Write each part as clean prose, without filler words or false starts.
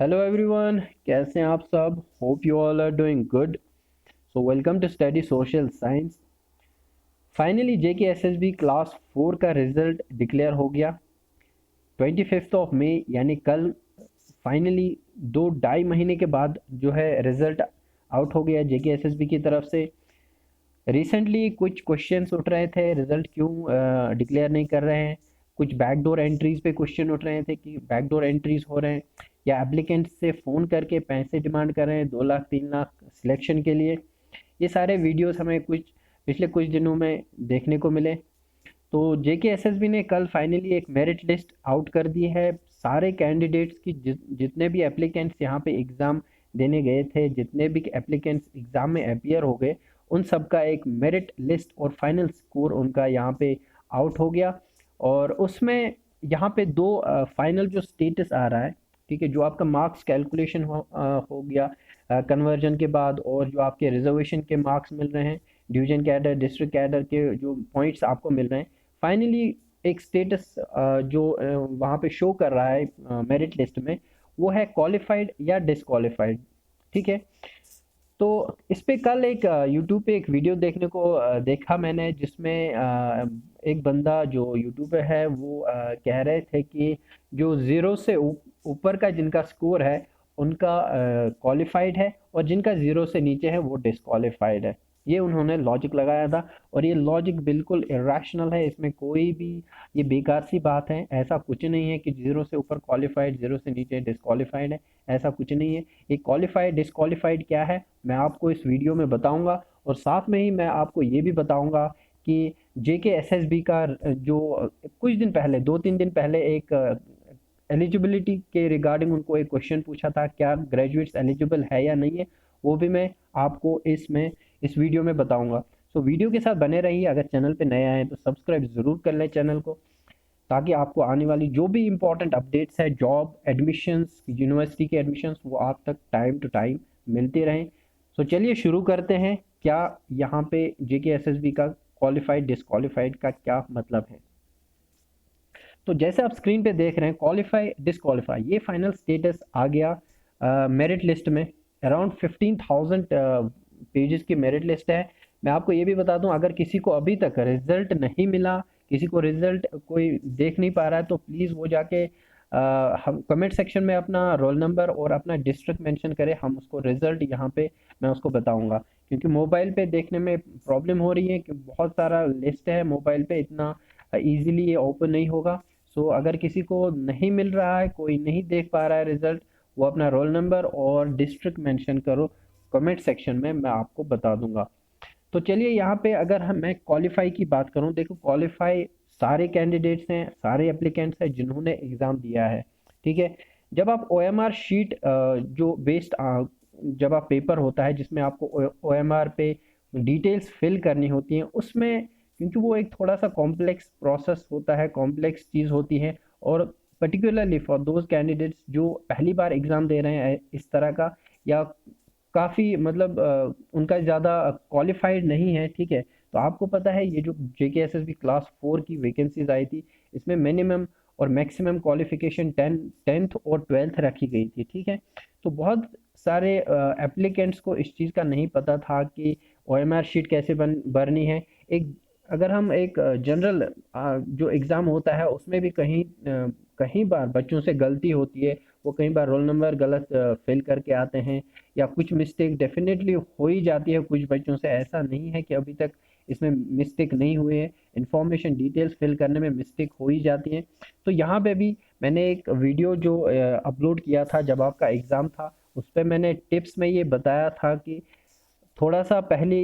Hello everyone, कैसे हैं आप सब। Hope you all are doing good. So welcome to study social science. Finally JKSSB class 4 का result declare हो गया 25 मई, यानी कल। फाइनली 2-2.5 महीने के बाद जो है रिजल्ट आउट हो गया जेकेएसएसबी की तरफ से। रिसेंटली कुछ क्वेश्चंस उठ रहे थे, रिजल्ट क्यों डिक्लेयर नहीं कर रहे हैं। कुछ बैकडोर एंट्रीज पे क्वेश्चन उठ रहे थे कि बैकडोर एंट्रीज हो रहे हैं, या एप्लीकेंट से फ़ोन करके पैसे डिमांड कर रहे हैं 2 लाख 3 लाख सिलेक्शन के लिए। ये सारे वीडियोस हमें पिछले कुछ दिनों में देखने को मिले। तो जेकेएसएसबी ने कल फाइनली एक मेरिट लिस्ट आउट कर दी है सारे कैंडिडेट्स की। जितने भी एप्लीकेंट्स यहाँ पे एग्ज़ाम देने गए थे, जितने भी एप्लीकेंट्स एग्ज़ाम में अपियर हो गए, उन सब का एक मेरिट लिस्ट और फाइनल स्कोर उनका यहाँ पे आउट हो गया। और उसमें यहाँ पे दो फाइनल जो स्टेटस आ रहा है, ठीक है, जो आपका मार्क्स कैलकुलेशन हो गया कन्वर्जन के बाद, और जो आपके रिजर्वेशन के मार्क्स मिल रहे हैं, डिवीजन कैडर डिस्ट्रिक्ट कैडर के जो पॉइंट्स आपको मिल रहे हैं, फाइनली एक स्टेटस जो वहाँ पे शो कर रहा है मेरिट लिस्ट में, वो है क्वालिफाइड या डिसक्वालिफाइड। ठीक है। तो इस पे कल एक यूट्यूब पे एक वीडियो देखने को देखा मैंने, जिसमें एक बंदा जो यूट्यूब पे है वो कह रहे थे कि जो ज़ीरो से ऊपर का जिनका स्कोर है उनका क्वालिफाइड है, और जिनका ज़ीरो से नीचे है वो डिसक्वालिफाइड है। ये उन्होंने लॉजिक लगाया था, और ये लॉजिक बिल्कुल इरेशनल है। इसमें कोई भी, ये बेकार सी बात है। ऐसा कुछ नहीं है कि ज़ीरो से ऊपर क्वालिफाइड, ज़ीरो से नीचे डिसक्वालिफाइड है। ऐसा कुछ नहीं है। ये क्वालिफाइड डिसक्वालिफाइड क्या है मैं आपको इस वीडियो में बताऊंगा, और साथ में ही मैं आपको ये भी बताऊंगा कि जेकेएसएसबी का जो कुछ दिन पहले, 2-3 दिन पहले, एक एलिजिबिलिटी के रिगार्डिंग उनको एक क्वेश्चन पूछा था, क्या ग्रेजुएट्स एलिजिबल है या नहीं है, वो भी मैं आपको इस वीडियो में बताऊंगा। सो वीडियो के साथ बने रहिए। अगर चैनल पे नए आए तो सब्सक्राइब ज़रूर कर लें चैनल को, ताकि आपको आने वाली जो भी इंपॉर्टेंट अपडेट्स है, जॉब एडमिशन्स, यूनिवर्सिटी के एडमिशन्स, वो आप तक टाइम टू टाइम मिलते रहें। सो चलिए शुरू करते हैं। क्या यहाँ पे जेकेएसएसबी का क्वालिफाइड डिसक्वालिफाइड का क्या मतलब है। तो जैसे आप स्क्रीन पे देख रहे हैं, क्वालिफाई डिसक्वालीफाई, ये फाइनल स्टेटस आ गया मेरिट लिस्ट में। अराउंड 15,000 पेजेस की मेरिट लिस्ट है। मैं आपको ये भी बता दूं, अगर किसी को अभी तक रिजल्ट नहीं मिला, किसी को रिजल्ट कोई देख नहीं पा रहा है, तो प्लीज़ वो जाके हम कमेंट सेक्शन में अपना रोल नंबर और अपना डिस्ट्रिक्ट मेंशन करें। हम उसको रिजल्ट यहाँ पे मैं उसको बताऊंगा, क्योंकि मोबाइल पे देखने में प्रॉब्लम हो रही है कि बहुत सारा लिस्ट है मोबाइल पे, इतना इजीली ये ओपन नहीं होगा। सो अगर किसी को नहीं मिल रहा है, कोई नहीं देख पा रहा है रिजल्ट, वो अपना रोल नंबर और डिस्ट्रिक्ट मेंशन करो कमेंट सेक्शन में, मैं आपको बता दूंगा। तो चलिए यहाँ पे अगर मैं क्वालिफाई की बात करूँ, देखो क्वालिफाई सारे कैंडिडेट्स हैं, सारे एप्लीकेंट्स हैं जिन्होंने एग्ज़ाम दिया है। ठीक है। जब आप ओएमआर शीट जो बेस्ड, जब आप पेपर होता है जिसमें आपको ओएमआर पे डिटेल्स फिल करनी होती हैं, उसमें क्योंकि वो एक थोड़ा सा कॉम्प्लेक्स प्रोसेस होता है, कॉम्प्लेक्स चीज़ होती है, और पर्टिकुलरली फॉर दोज कैंडिडेट्स जो पहली बार एग्ज़ाम दे रहे हैं इस तरह का, या काफ़ी मतलब उनका ज़्यादा क्वालिफाइड नहीं है। ठीक है। तो आपको पता है ये जो जेकेएसएसबी क्लास 4 की वैकेंसीज आई थी, इसमें मिनिमम और मैक्सिमम क्वालिफिकेशन 10th और 12th रखी गई थी। ठीक है। तो बहुत सारे एप्लीकेंट्स को इस चीज़ का नहीं पता था कि ओएमआर शीट कैसे भरनी है। एक अगर हम एक जनरल जो एग्ज़ाम होता है उसमें भी कहीं बार बच्चों से गलती होती है, वो कई बार रोल नंबर गलत फिल करके आते हैं, या कुछ मिस्टेक डेफिनेटली हो ही जाती है कुछ बच्चों से। ऐसा नहीं है कि अभी तक इसमें मिस्टेक नहीं हुए हैं, इन्फॉर्मेशन डिटेल्स फिल करने में मिस्टेक हो ही जाती है। तो यहाँ पे भी मैंने एक वीडियो जो अपलोड किया था जब आपका एग्ज़ाम था, उस पर मैंने टिप्स में ये बताया था कि थोड़ा सा पहले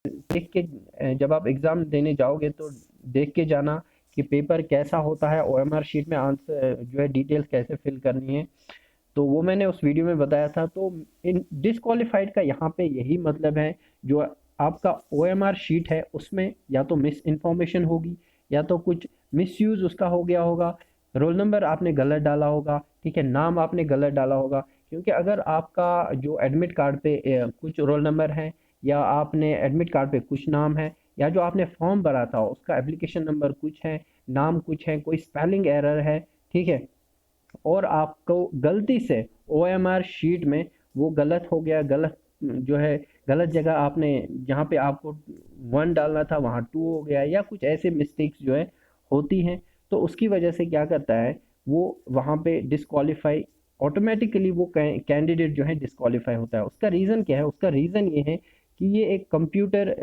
देख के जब आप एग्ज़ाम देने जाओगे तो देख के जाना कि पेपर कैसा होता है, ओएमआर शीट में आंसर जो है डिटेल्स कैसे फिल करनी है। तो वो मैंने उस वीडियो में बताया था। तो इन डिसक्वालीफाइड का यहाँ पे यही मतलब है, जो आपका ओएमआर शीट है उसमें या तो मिस इन्फॉर्मेशन होगी, या तो कुछ मिसयूज़ उसका हो गया होगा, रोल नंबर आपने गलत डाला होगा, ठीक है, नाम आपने गलत डाला होगा। क्योंकि अगर आपका जो एडमिट कार्ड पे कुछ रोल नंबर है, या आपने एडमिट कार्ड पे कुछ नाम है, या जो आपने फॉर्म भरा था उसका एप्लीकेशन नंबर कुछ है, नाम कुछ है, कोई स्पेलिंग एरर है, ठीक है, और आपको गलती से ओएमआर शीट में वो गलत हो गया, गलत जो है गलत जगह आपने, जहाँ पे आपको 1 डालना था वहाँ 2 हो गया, या कुछ ऐसे मिस्टेक्स जो है होती हैं, तो उसकी वजह से क्या करता है वो वहाँ पे डिस्क्वालीफाई, ऑटोमेटिकली वो कैंडिडेट जो है डिस्क्वालीफाई होता है। उसका रीज़न क्या है? उसका रीज़न ये है कि ये एक कंप्यूटर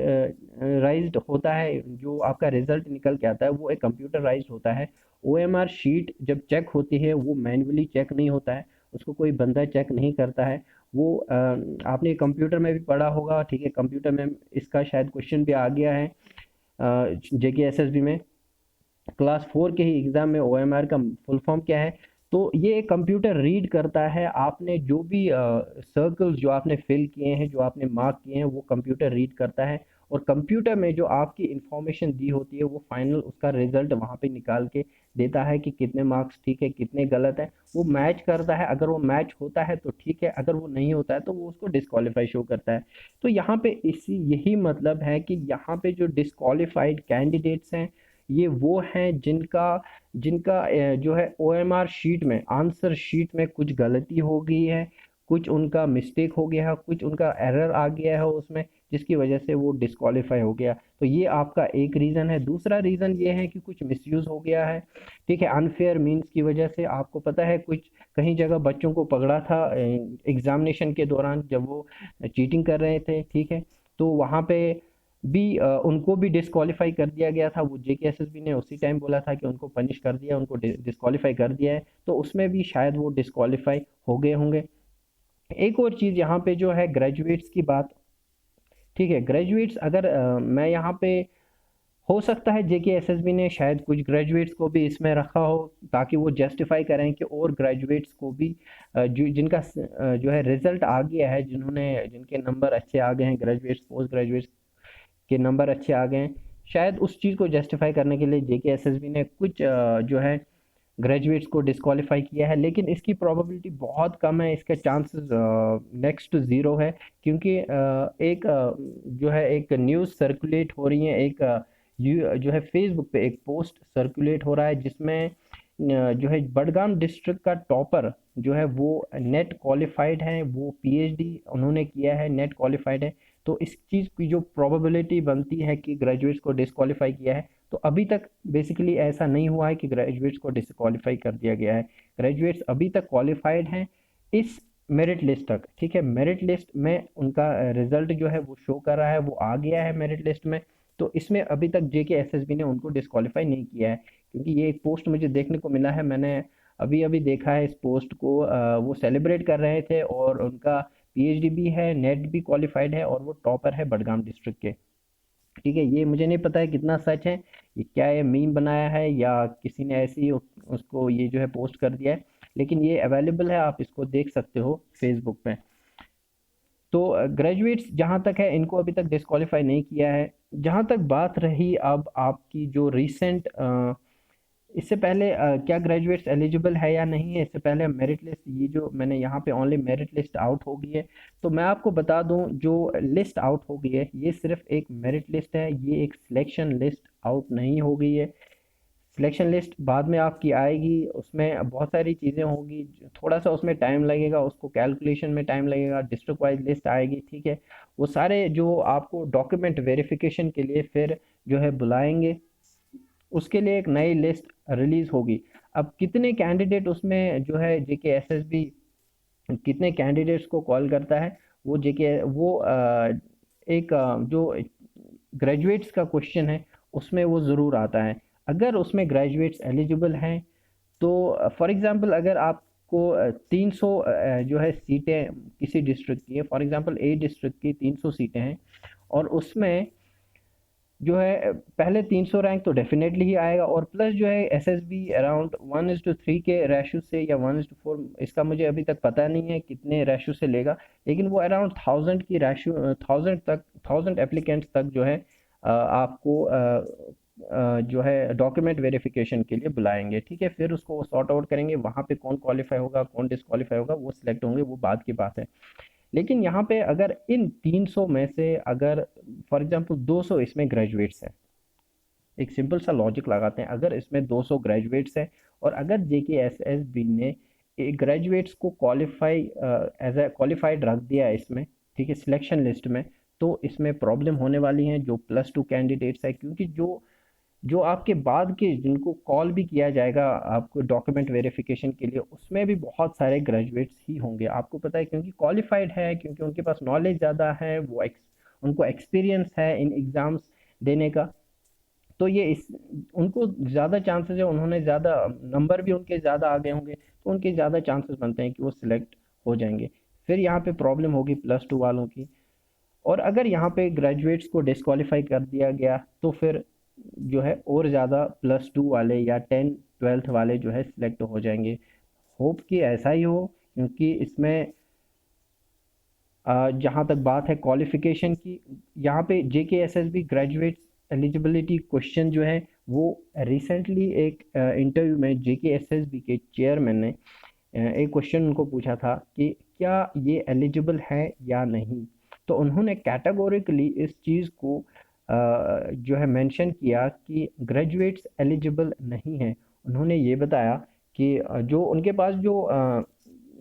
राइज्ड होता है, जो आपका रिजल्ट निकल के आता है वो एक कंप्यूटराइज्ड होता है। ओएमआर शीट जब चेक होती है वो मैन्युअली चेक नहीं होता है, उसको कोई बंदा चेक नहीं करता है। वो आपने कंप्यूटर में भी पढ़ा होगा, ठीक है, कंप्यूटर में इसका शायद क्वेश्चन भी आ गया है जेके एसएसबी में, क्लास 4 के ही एग्ज़ाम में। ओएमआर का फुल फॉर्म क्या है? तो ये एक कंप्यूटर रीड करता है, आपने जो भी सर्कल्स जो आपने फिल किए हैं, जो आपने मार्क किए हैं, वो कंप्यूटर रीड करता है, और कंप्यूटर में जो आपकी इंफॉर्मेशन दी होती है वो फाइनल उसका रिजल्ट वहाँ पे निकाल के देता है कि कितने मार्क्स ठीक है, कितने गलत है। वो मैच करता है, अगर वो मैच होता है तो ठीक है, अगर वो नहीं होता है तो वो उसको डिस्क्वालीफाई शो करता है। तो यहाँ पे इसी यही मतलब है कि यहाँ पे जो डिस्क्वालीफाइड कैंडिडेट्स हैं, ये वो हैं जिनका जिनका जो है ओएमआर शीट में, आंसर शीट में कुछ गलती हो गई है, कुछ उनका मिस्टेक हो गया है, कुछ उनका एरर आ गया है उसमें, जिसकी वजह से वो डिस्क्वालीफाई हो गया। तो ये आपका एक रीज़न है। दूसरा रीज़न ये है कि कुछ मिसयूज़ हो गया है, ठीक है, अनफेयर मीन्स की वजह से। आपको पता है कुछ कहीं जगह बच्चों को पकड़ा था एग्जामिनेशन के दौरान जब वो चीटिंग कर रहे थे, ठीक है, तो वहाँ पे भी उनको भी डिस्क्वालीफाई कर दिया गया था। वो जेकेएसएसबी ने उसी टाइम बोला था कि उनको पनिश कर दिया, उनको डिस्क्वालीफाई कर दिया है, तो उसमें भी शायद वो डिस्क्वालीफाई हो गए होंगे। एक और चीज़ यहाँ पे जो है ग्रेजुएट्स की बात, ठीक है, ग्रेजुएट्स अगर मैं यहाँ पे, हो सकता है जेकेएसएसबी ने शायद कुछ ग्रेजुएट्स को भी इसमें रखा हो ताकि वो जस्टिफाई करें कि और ग्रेजुएट्स को भी जो जिनका जो है रिजल्ट आ गया है, जिन्होंने जिनके नंबर अच्छे आ गए हैं, ग्रेजुएट्स पोस्ट ग्रेजुएट्स के नंबर अच्छे आ गए हैं, शायद उस चीज़ को जस्टिफाई करने के लिए जेकेएसएसबी ने कुछ जो है ग्रेजुएट्स को डिस्क्वालीफाई किया है। लेकिन इसकी प्रोबेबिलिटी बहुत कम है, इसके चांसेस नेक्स्ट टू ज़ीरो है, क्योंकि एक जो है एक न्यूज़ सर्कुलेट हो रही है, एक जो है फेसबुक पे एक पोस्ट सर्कुलेट हो रहा है जिसमें जो है बडगाम डिस्ट्रिक्ट का टॉपर जो है वो नेट क्वालिफाइड है, वो पीएचडी उन्होंने किया है, नेट क्वालिफाइड है। तो इस चीज़ की जो प्रोबेबिलिटी बनती है कि ग्रेजुएट्स को डिस्क्वालीफाई किया है, तो अभी तक बेसिकली ऐसा नहीं हुआ है कि ग्रेजुएट्स को डिस्क्वालीफाई कर दिया गया है। ग्रेजुएट्स अभी तक क्वालिफाइड हैं इस मेरिट लिस्ट तक, ठीक है, मेरिट लिस्ट में उनका रिजल्ट जो है वो शो कर रहा है, वो आ गया है मेरिट लिस्ट में। तो इसमें अभी तक जेकेएसएसबी ने उनको डिस्क्वालीफाई नहीं किया है, क्योंकि ये एक पोस्ट मुझे देखने को मिला है, मैंने अभी अभी देखा है इस पोस्ट को। वो सेलिब्रेट कर रहे थे और उनका पीएचडी भी है, नेट भी क्वालिफाइड है, और वो टॉपर है बडगाम डिस्ट्रिक्ट के, ठीक है। ये मुझे नहीं पता है कितना सच है, ये क्या है, मीम बनाया है या किसी ने ऐसे ही उसको ये जो है पोस्ट कर दिया है, लेकिन ये अवेलेबल है, आप इसको देख सकते हो फेसबुक पे। तो ग्रेजुएट्स जहाँ तक है इनको अभी तक डिस्क्वालीफाई नहीं किया है। जहाँ तक बात रही अब आपकी जो रीसेंट, इससे पहले क्या ग्रेजुएट्स एलिजिबल है या नहीं है, इससे पहले मेरिट लिस्ट, ये जो मैंने यहाँ पे ओनली मेरिट लिस्ट आउट हो गई है, तो मैं आपको बता दूं जो लिस्ट आउट हो गई है ये सिर्फ एक मेरिट लिस्ट है, ये एक सिलेक्शन लिस्ट आउट नहीं हो गई है। सिलेक्शन लिस्ट बाद में आपकी आएगी, उसमें बहुत सारी चीज़ें होंगी, थोड़ा सा उसमें टाइम लगेगा, उसको कैलकुलेशन में टाइम लगेगा, डिस्ट्रिक्ट वाइज लिस्ट आएगी, ठीक है, वो सारे जो आपको डॉक्यूमेंट वेरिफिकेशन के लिए फिर जो है बुलाएंगे, उसके लिए एक नई लिस्ट रिलीज होगी। अब कितने कैंडिडेट उसमें जो है जेकेएसएसबी कितने कैंडिडेट्स को कॉल करता है, वो जेके वो एक जो ग्रेजुएट्स का क्वेश्चन है उसमें वो ज़रूर आता है। अगर उसमें ग्रेजुएट्स एलिजिबल हैं तो फॉर एग्जांपल अगर आपको 300 जो है सीटें किसी डिस्ट्रिक्ट की है, फॉर एग्जांपल ए डिस्ट्रिक्ट की 300 सीटें हैं, और उसमें जो है पहले 300 रैंक तो डेफिनेटली ही आएगा, और प्लस जो है एसएसबी अराउंड 1:3 के रेशो से या 1:4, इसका मुझे अभी तक पता नहीं है कितने रेशो से लेगा, लेकिन वो अराउंड 1000 की रेशो, 1000 तक, 1000 एप्लीकेंट्स तक जो है आपको जो है डॉक्यूमेंट वेरिफिकेशन के लिए बुलाएंगे, ठीक है, फिर उसको सॉर्ट आउट करेंगे, वहाँ पे कौन क्वालिफाई होगा कौन डिस्क्वालीफाई होगा वो सिलेक्ट होंगे, वो बात की बात है। लेकिन यहाँ पे अगर इन 300 में से अगर फॉर एग्जांपल 200 इसमें ग्रेजुएट्स हैं, एक सिंपल सा लॉजिक लगाते हैं, अगर इसमें 200 ग्रेजुएट्स हैं और अगर जेकेएसएसबी ने ग्रेजुएट्स को क्वालिफाई एज ए क्वालिफाइड रख दिया है इसमें, ठीक है, सिलेक्शन लिस्ट में। तो इसमें प्रॉब्लम होने वाली है जो +2 कैंडिडेट्स है, क्योंकि जो जो आपके बाद के जिनको कॉल भी किया जाएगा आपको डॉक्यूमेंट वेरिफिकेशन के लिए, उसमें भी बहुत सारे ग्रेजुएट्स ही होंगे, आपको पता है, क्योंकि क्वालिफाइड है, क्योंकि उनके पास नॉलेज ज़्यादा है, उनको एक्सपीरियंस है इन एग्ज़ाम्स देने का। तो ये इस उनको ज़्यादा चांसेस है, उन्होंने ज़्यादा नंबर भी उनके ज़्यादा आ गए होंगे, तो उनके ज़्यादा चांसेस बनते हैं कि वो सिलेक्ट हो जाएंगे। फिर यहाँ पे प्रॉब्लम होगी +2 वालों की। और अगर यहाँ पे ग्रेजुएट्स को डिस्क्वालीफाई कर दिया गया तो फिर जो है और ज़्यादा +2 वाले या 10th 12th वाले जो है सिलेक्ट हो जाएंगे। होप कि ऐसा ही हो, क्योंकि इसमें जहाँ तक बात है क्वालिफिकेशन की, यहाँ पे JKSSB ग्रेजुएट एलिजिबिलिटी क्वेश्चन जो है वो रिसेंटली एक इंटरव्यू में JKSSB के चेयरमैन ने एक क्वेश्चन उनको पूछा था कि क्या ये एलिजिबल है या नहीं। तो उन्होंने कैटेगोरिकली इस चीज़ को जो है मेंशन किया कि ग्रेजुएट्स एलिजिबल नहीं हैं। उन्होंने ये बताया कि जो उनके पास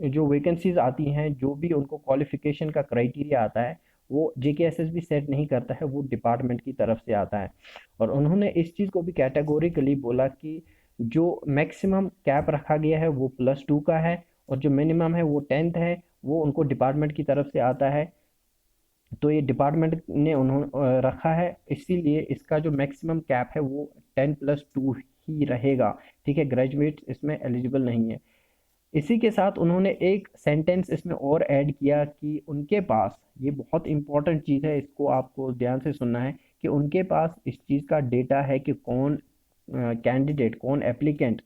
जो वैकेंसीज आती हैं, जो भी उनको क्वालिफिकेशन का क्राइटेरिया आता है, वो JKSSB सेट नहीं करता है, वो डिपार्टमेंट की तरफ से आता है। और उन्होंने इस चीज़ को भी कैटेगोरिकली बोला कि जो मैक्सिमम कैप रखा गया है वो +2 का है, और जो मिनिमम है वो 10th है, वो उनको डिपार्टमेंट की तरफ से आता है। तो ये डिपार्टमेंट ने उन्होंने रखा है, इसीलिए इसका जो मैक्सिमम कैप है वो 10+2 ही रहेगा, ठीक है, ग्रेजुएट इसमें एलिजिबल नहीं है। इसी के साथ उन्होंने एक सेंटेंस इसमें और ऐड किया कि उनके पास, ये बहुत इंपॉर्टेंट चीज़ है, इसको आपको ध्यान से सुनना है, कि उनके पास इस चीज़ का डेटा है कि कौन कैंडिडेट, कौन एप्लीकेंट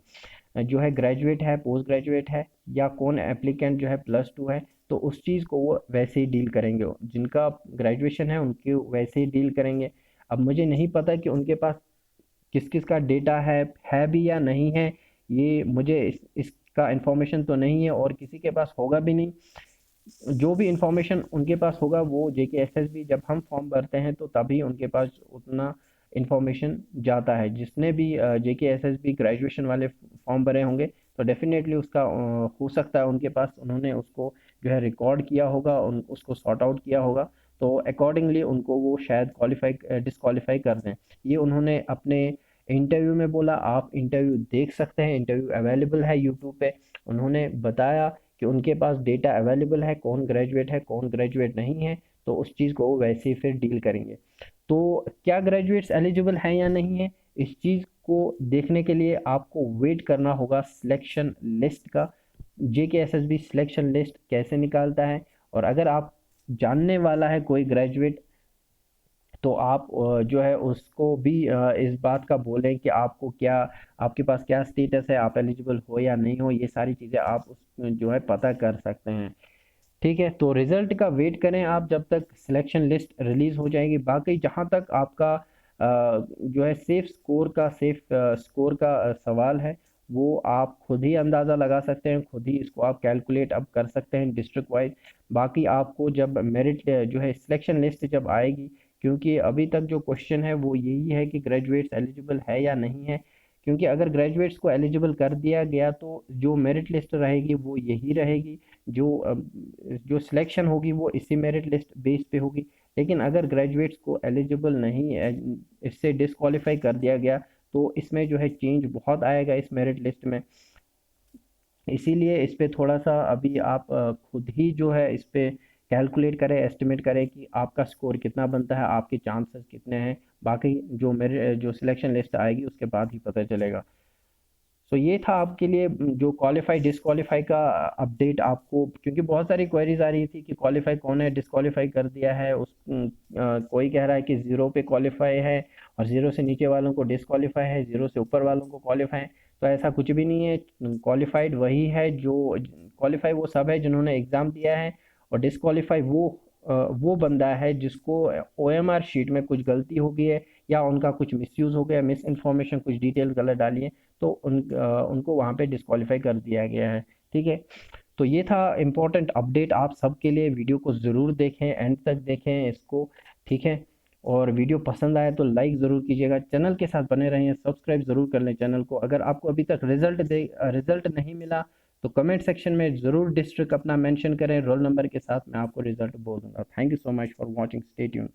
जो है ग्रेजुएट है, पोस्ट ग्रेजुएट है, या कौन एप्लीकेंट जो है +2 है। तो उस चीज़ को वो वैसे ही डील करेंगे, जिनका ग्रेजुएशन है उनके वैसे ही डील करेंगे। अब मुझे नहीं पता कि उनके पास किस किस का डेटा है भी या नहीं है, ये मुझे इसका इंफॉर्मेशन तो नहीं है, और किसी के पास होगा भी नहीं। जो भी इंफॉर्मेशन उनके पास होगा वो JKSSB, जब हम फॉर्म भरते हैं तो तभी उनके पास उतना इंफॉर्मेशन जाता है। जिसने भी JKSSB ग्रेजुएशन वाले फॉर्म भरे होंगे तो डेफिनेटली उसका हो सकता है उनके पास उन्होंने उसको जो है रिकॉर्ड किया होगा, उसको सॉर्ट आउट किया होगा, तो अकॉर्डिंगली उनको वो शायद क्वालिफाई डिस्क्वालीफाई कर दें। ये उन्होंने अपने इंटरव्यू में बोला, आप इंटरव्यू देख सकते हैं, इंटरव्यू अवेलेबल है यूट्यूब पे। उन्होंने बताया कि उनके पास डेटा अवेलेबल है, कौन ग्रेजुएट है कौन ग्रेजुएट नहीं है, तो उस चीज़ को वो वैसे ही फिर डील करेंगे। तो क्या ग्रेजुएट्स एलिजिबल हैं या नहीं है, इस चीज़ को देखने के लिए आपको वेट करना होगा सिलेक्शन लिस्ट का। JKSSB सिलेक्शन लिस्ट कैसे निकालता है, और अगर आप जानने वाला है कोई ग्रेजुएट, तो आप जो है उसको भी इस बात का बोलें कि आपको क्या, आपके पास क्या स्टेटस है, आप एलिजिबल हो या नहीं हो, ये सारी चीज़ें आप उस जो है पता कर सकते हैं, ठीक है। तो रिजल्ट का वेट करें आप जब तक सिलेक्शन लिस्ट रिलीज हो जाएगी। बाकी जहां तक आपका जो है सेफ स्कोर का सवाल है, वो आप खुद ही अंदाज़ा लगा सकते हैं, खुद ही इसको आप कैलकुलेट अब कर सकते हैं डिस्ट्रिक्ट वाइज। बाकी आपको जब मेरिट जो है सिलेक्शन लिस्ट जब आएगी, क्योंकि अभी तक जो क्वेश्चन है वो यही है कि ग्रेजुएट्स एलिजिबल है या नहीं है, क्योंकि अगर ग्रेजुएट्स को एलिजिबल कर दिया गया तो जो मेरिट लिस्ट रहेगी वो यही रहेगी, जो सिलेक्शन होगी वो इसी मेरिट लिस्ट बेस पे होगी। लेकिन अगर ग्रेजुएट्स को एलिजिबल नहीं है, इससे डिस्क्वालीफाई कर दिया गया, तो इसमें जो है चेंज बहुत आएगा इस मेरिट लिस्ट में। इसीलिए इस पे थोड़ा सा अभी आप खुद ही जो है इस पे कैलकुलेट करें, एस्टिमेट करें कि आपका स्कोर कितना बनता है, आपके चांसेस कितने हैं। बाकी जो सिलेक्शन लिस्ट आएगी उसके बाद ही पता चलेगा। तो ये था आपके लिए जो क्वालिफाई डिस्क्वालीफाई का अपडेट आपको, क्योंकि बहुत सारी क्वेरीज आ रही थी कि क्वालिफाई कौन है, डिस्क्वालीफाई कर दिया है कोई कह रहा है कि 0 पे क्वालिफाई है, और 0 से नीचे वालों को डिस्क्वालीफाई है, 0 से ऊपर वालों को क्वालिफाई है। तो ऐसा कुछ भी नहीं है, क्वालिफाइड वही है जो, क्वालिफाई वो सब है जिन्होंने एग्ज़ाम दिया है, और डिस्क्वालीफाई वो बंदा है जिसको OMR शीट में कुछ गलती हो गई है, या उनका कुछ मिसयूज़ हो गया, मिस इन्फॉर्मेशन, कुछ डिटेल गलत डाली है, तो उनको वहाँ पे डिस्क्वालीफाई कर दिया गया है, ठीक है। तो ये था इम्पोर्टेंट अपडेट आप सबके लिए। वीडियो को ज़रूर देखें, एंड तक देखें इसको, ठीक है। और वीडियो पसंद आए तो लाइक ज़रूर कीजिएगा, चैनल के साथ बने रहें, सब्सक्राइब ज़रूर कर लें चैनल को। अगर आपको अभी तक रिजल्ट नहीं मिला तो कमेंट सेक्शन में ज़रूर डिस्ट्रिक्ट अपना मेंशन करें, रोल नंबर के साथ मैं आपको रिजल्ट बोल दूंगा। Thank you so much for watching, stay tuned.